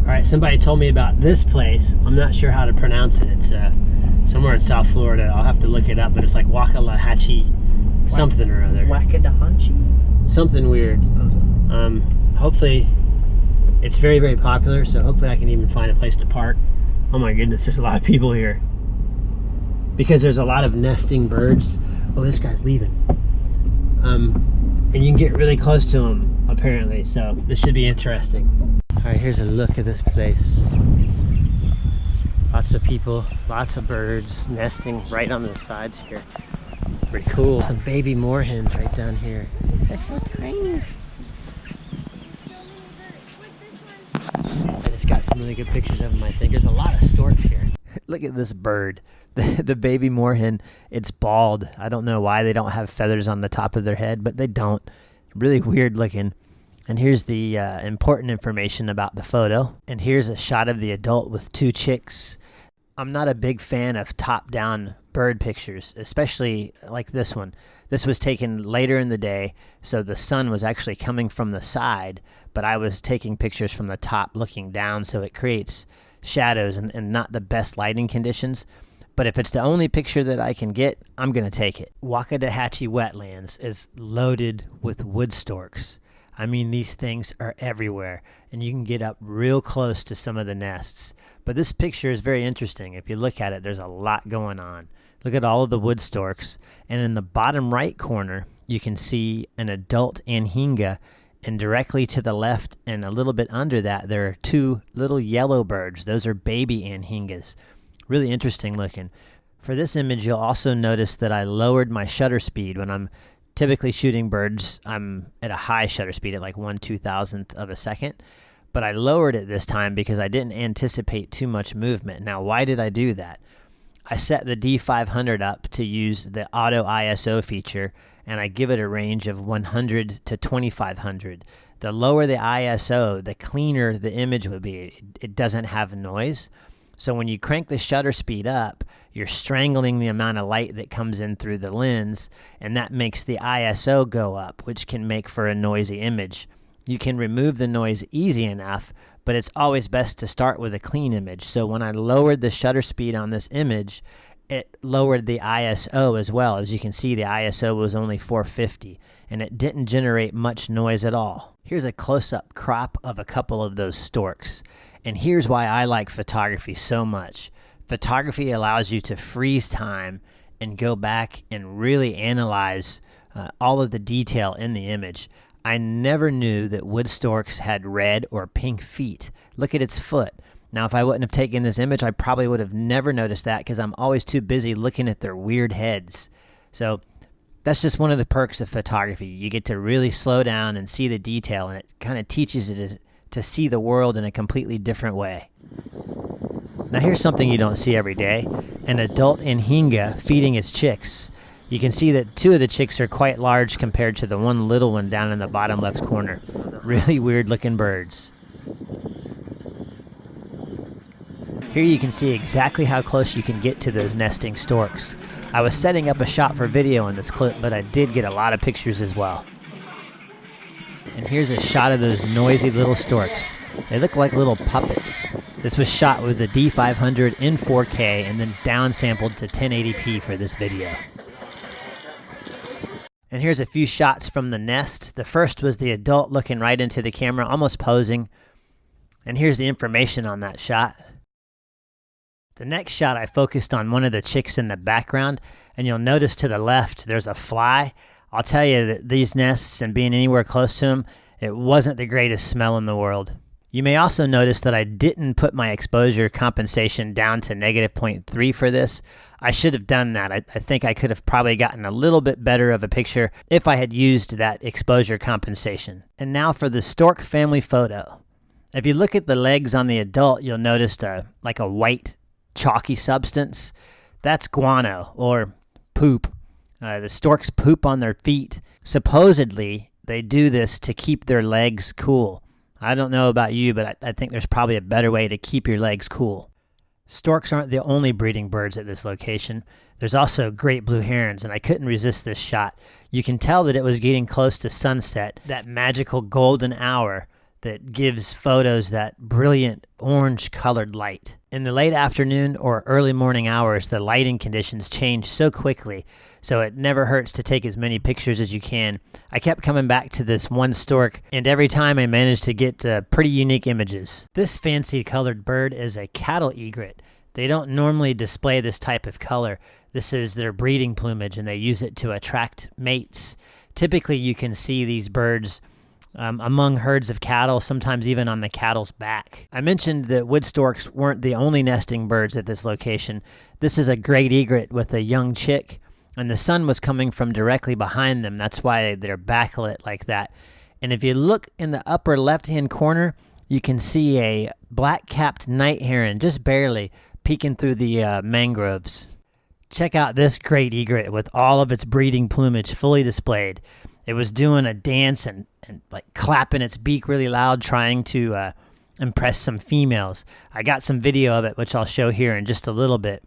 Alright, somebody told me about this place. I'm not sure how to pronounce it. It's somewhere in South Florida. I'll have to look it up, but it's like Wakodahatchee something or other. Wakodahatchee? Something weird. Hopefully it's very, very popular, so hopefully I can even find a place to park. Oh my goodness, there's a lot of people here. Because there's a lot of nesting birds. Oh, this guy's leaving. And you can get really close to them, apparently, so this should be interesting. Alright, here's a look at this place. Lots of people, lots of birds nesting right on the sides here. Pretty cool. Some baby moorhens right down here. They're so tiny. I just got some really good pictures of them, I think. There's a lot of storks here. Look at this bird. The baby moorhen, it's bald. I don't know why they don't have feathers on the top of their head, but they don't. Really weird looking. And here's the important information about the photo. And here's a shot of the adult with two chicks. I'm not a big fan of top-down bird pictures, especially like this one. This was taken later in the day, so the sun was actually coming from the side, but I was taking pictures from the top looking down, so it creates shadows and not the best lighting conditions. But if it's the only picture that I can get, I'm going to take it. Wakodahatchee Wetlands is loaded with wood storks. I mean, these things are everywhere, and you can get up real close to some of the nests. But this picture is very interesting. If you look at it, there's a lot going on. Look at all of the wood storks, and in the bottom right corner, you can see an adult anhinga, and directly to the left and a little bit under that, there are two little yellow birds. Those are baby anhingas. Really interesting looking. For this image, you'll also notice that I lowered my shutter speed. When I'm typically shooting birds, I'm at a high shutter speed at like 1/2000th of a second. But I lowered it this time because I didn't anticipate too much movement. Now, why did I do that? I set the D500 up to use the auto ISO feature, and I give it a range of 100 to 2500. The lower the ISO, the cleaner the image would be. It doesn't have noise. So when you crank the shutter speed up, you're strangling the amount of light that comes in through the lens, and that makes the ISO go up, which can make for a noisy image. You can remove the noise easy enough, but it's always best to start with a clean image. So when I lowered the shutter speed on this image, it lowered the ISO as well. As you can see, the ISO was only 450, and it didn't generate much noise at all. Here's a close-up crop of a couple of those storks. And here's why I like photography so much. Photography allows you to freeze time and go back and really analyze all of the detail in the image. I never knew that wood storks had red or pink feet. Look at its foot. Now, if I wouldn't have taken this image, I probably would have never noticed that because I'm always too busy looking at their weird heads. So that's just one of the perks of photography. You get to really slow down and see the detail, and it kind of teaches you to see the world in a completely different way. Now here's something you don't see every day. An adult anhinga feeding its chicks. You can see that two of the chicks are quite large compared to the one little one down in the bottom left corner. Really weird looking birds. Here you can see exactly how close you can get to those nesting storks. I was setting up a shot for video in this clip, but I did get a lot of pictures as well. And here's a shot of those noisy little storks. They look like little puppets. This was shot with the D500 in 4K and then downsampled to 1080p for this video. And here's a few shots from the nest. The first was the adult looking right into the camera, almost posing. And here's the information on that shot. The next shot, I focused on one of the chicks in the background, and you'll notice to the left there's a fly. I'll tell you that these nests and being anywhere close to them, it wasn't the greatest smell in the world. You may also notice that I didn't put my exposure compensation down to -0.3 for this. I should have done that. I think I could have probably gotten a little bit better of a picture if I had used that exposure compensation. And now for the stork family photo. If you look at the legs on the adult, you'll notice like a white chalky substance. That's guano, or poop. The storks poop on their feet. Supposedly, they do this to keep their legs cool. I don't know about you, but I think there's probably a better way to keep your legs cool. Storks aren't the only breeding birds at this location. There's also great blue herons, and I couldn't resist this shot. You can tell that it was getting close to sunset, that magical golden hour that gives photos that brilliant orange-colored light. In the late afternoon or early morning hours, the lighting conditions change so quickly, so it never hurts to take as many pictures as you can. I kept coming back to this one stork, and every time I managed to get pretty unique images. This fancy colored bird is a cattle egret. They don't normally display this type of color. This is their breeding plumage, and they use it to attract mates. Typically, you can see these birds among herds of cattle, sometimes even on the cattle's back. I mentioned that wood storks weren't the only nesting birds at this location. This is a great egret with a young chick, and the sun was coming from directly behind them. That's why they're backlit like that. And if you look in the upper left-hand corner, you can see a black-capped night heron, just barely, peeking through the mangroves. Check out this great egret with all of its breeding plumage fully displayed. It was doing a dance and like clapping its beak really loud, trying to impress some females. I got some video of it, which I'll show here in just a little bit.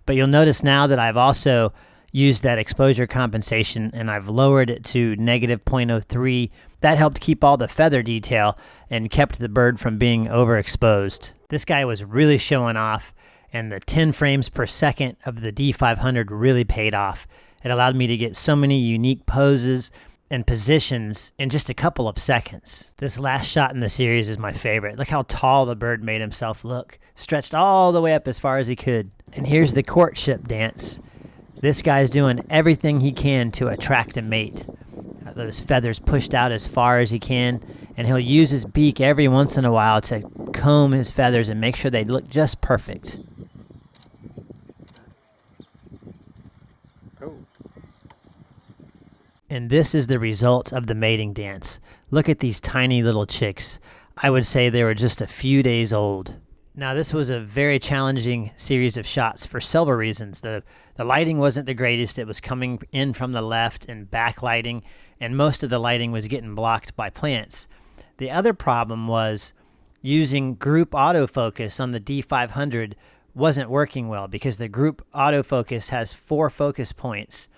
But you'll notice now that I've also used that exposure compensation, and I've lowered it to -0.03. That helped keep all the feather detail and kept the bird from being overexposed. This guy was really showing off, and the 10 frames per second of the D500 really paid off. It allowed me to get so many unique poses and positions in just a couple of seconds. This last shot in the series is my favorite. Look how tall the bird made himself look. Stretched all the way up as far as he could. And here's the courtship dance. This guy's doing everything he can to attract a mate. Those feathers pushed out as far as he can, and he'll use his beak every once in a while to comb his feathers and make sure they look just perfect. And this is the result of the mating dance. Look at these tiny little chicks. I would say they were just a few days old. Now, this was a very challenging series of shots for several reasons. The lighting wasn't the greatest. It was coming in from the left and backlighting, and most of the lighting was getting blocked by plants. The other problem was using group autofocus on the D500 wasn't working well because the group autofocus has 4 focus points,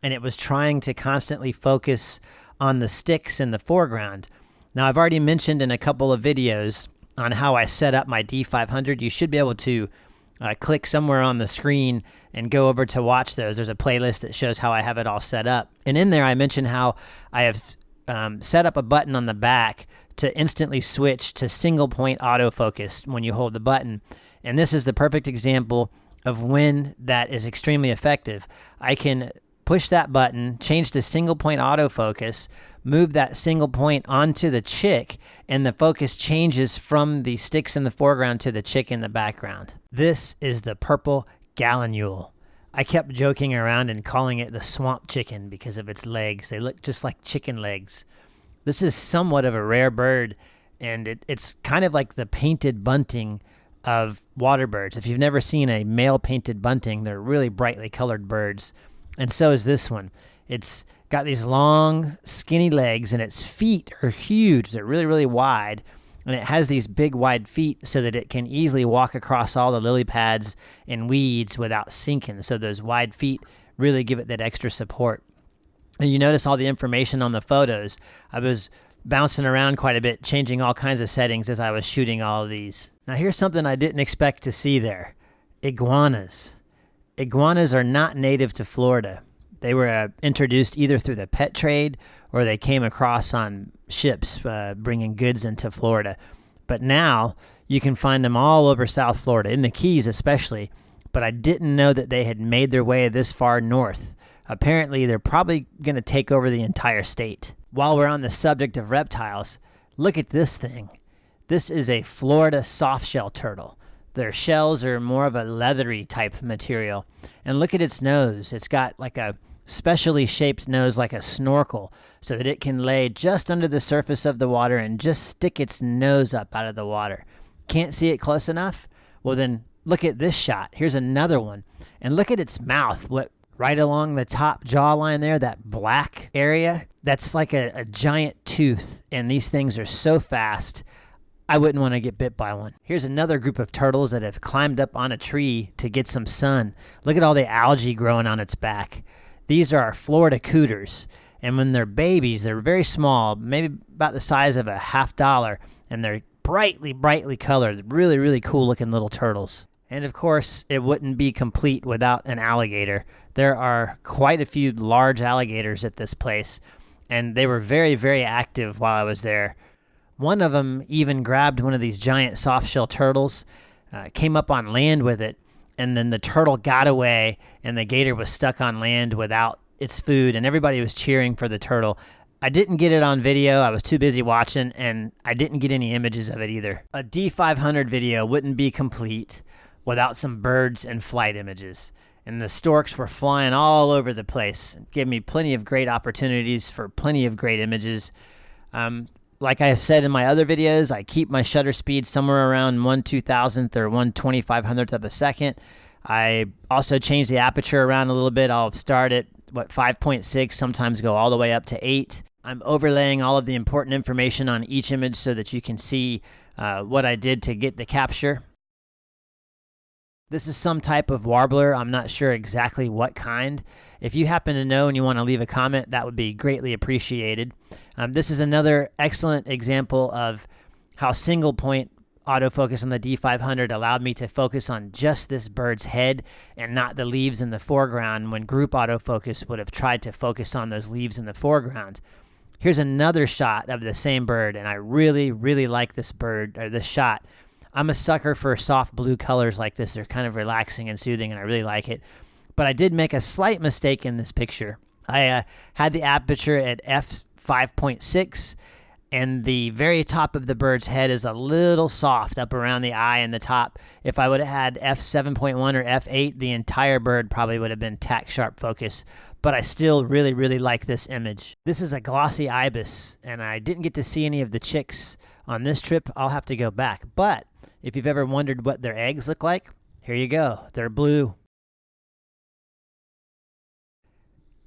and it was trying to constantly focus on the sticks in the foreground. Now, I've already mentioned in a couple of videos on how I set up my D500. You should be able to click somewhere on the screen and go over to watch those. There's a playlist that shows how I have it all set up. And in there, I mentioned how I have set up a button on the back to instantly switch to single point autofocus when you hold the button. And this is the perfect example of when that is extremely effective. I can push that button, change to single point autofocus, move that single point onto the chick, and the focus changes from the sticks in the foreground to the chick in the background. This is the purple gallinule. I kept joking around and calling it the swamp chicken because of its legs. They look just like chicken legs. This is somewhat of a rare bird, and it's kind of like the painted bunting of water birds. If you've never seen a male painted bunting, they're really brightly colored birds. And so is this one. It's got these long, skinny legs, and its feet are huge. They're really, really wide. And it has these big, wide feet so that it can easily walk across all the lily pads and weeds without sinking. So those wide feet really give it that extra support. And you notice all the information on the photos. I was bouncing around quite a bit, changing all kinds of settings as I was shooting all of these. Now here's something I didn't expect to see there. Iguanas. Iguanas are not native to Florida. They were introduced either through the pet trade or they came across on ships bringing goods into Florida. But now you can find them all over South Florida, in the Keys especially. But I didn't know that they had made their way this far north. Apparently, they're probably going to take over the entire state. While we're on the subject of reptiles, look at this thing. This is a Florida softshell turtle. Their shells are more of a leathery type material. And look at its nose. It's got like a specially shaped nose like a snorkel so that it can lay just under the surface of the water and just stick its nose up out of the water. Can't see it close enough? Well, then look at this shot. Here's another one. And look at its mouth. What right along the top jawline there, that black area, that's like a giant tooth. And these things are so fast, I wouldn't want to get bit by one. Here's another group of turtles that have climbed up on a tree to get some sun. Look at all the algae growing on its back. These are our Florida cooters. And when they're babies, they're very small, maybe about the size of a $50, and they're brightly colored. Really, really cool looking little turtles. And of course, it wouldn't be complete without an alligator. There are quite a few large alligators at this place, and they were very, very active while I was there. One of them even grabbed one of these giant softshell turtles, came up on land with it, and then the turtle got away, and the gator was stuck on land without its food, and everybody was cheering for the turtle. I didn't get it on video. I was too busy watching, and I didn't get any images of it either. A D500 video wouldn't be complete without some birds and flight images. And the storks were flying all over the place. It gave me plenty of great opportunities for plenty of great images. Like I have said in my other videos, I keep my shutter speed somewhere around 1/2000th or 1/2500th of a second. I also change the aperture around a little bit. I'll start at 5.6, sometimes go all the way up to 8. I'm overlaying all of the important information on each image so that you can see what I did to get the capture. This is some type of warbler. I'm not sure exactly what kind. If you happen to know and you want to leave a comment, that would be greatly appreciated. This is another excellent example of how single point autofocus on the D500 allowed me to focus on just this bird's head and not the leaves in the foreground when group autofocus would have tried to focus on those leaves in the foreground. Here's another shot of the same bird, and I really, really like this bird, or this shot. I'm a sucker for soft blue colors like this. They're kind of relaxing and soothing, and I really like it. But I did make a slight mistake in this picture. I had the aperture at f5.6, and the very top of the bird's head is a little soft up around the eye and the top. If I would have had f7.1 or f8, the entire bird probably would have been tack sharp focus. But I still really, really like this image. This is a glossy ibis, and I didn't get to see any of the chicks on this trip. I'll have to go back. But if you've ever wondered what their eggs look like, here you go. They're blue.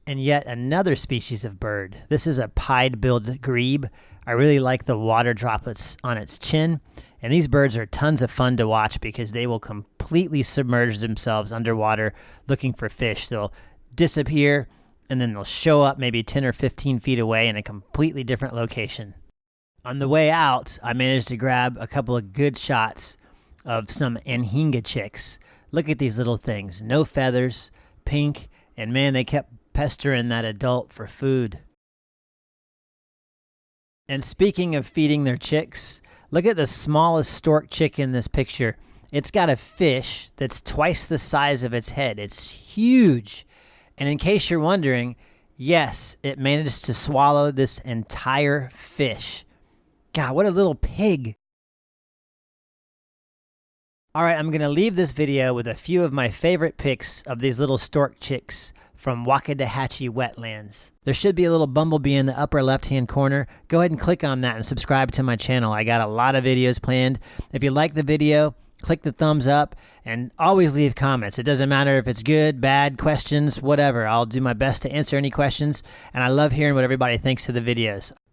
And yet another species of bird. This is a pied-billed grebe. I really like the water droplets on its chin. And these birds are tons of fun to watch because they will completely submerge themselves underwater looking for fish. They'll disappear, and then they'll show up maybe 10 or 15 feet away in a completely different location. On the way out, I managed to grab a couple of good shots of some anhinga chicks. Look at these little things. No feathers, pink, and man, they kept pestering that adult for food. And speaking of feeding their chicks, look at the smallest stork chick in this picture. It's got a fish that's twice the size of its head. It's huge. And in case you're wondering, yes, it managed to swallow this entire fish. God, what a little pig. All right, I'm going to leave this video with a few of my favorite pics of these little stork chicks from Wakodahatchee Wetlands. There should be a little bumblebee in the upper left-hand corner. Go ahead and click on that and subscribe to my channel. I got a lot of videos planned. If you like the video, click the thumbs up, and always leave comments. It doesn't matter if it's good, bad, questions, whatever. I'll do my best to answer any questions, and I love hearing what everybody thinks of the videos.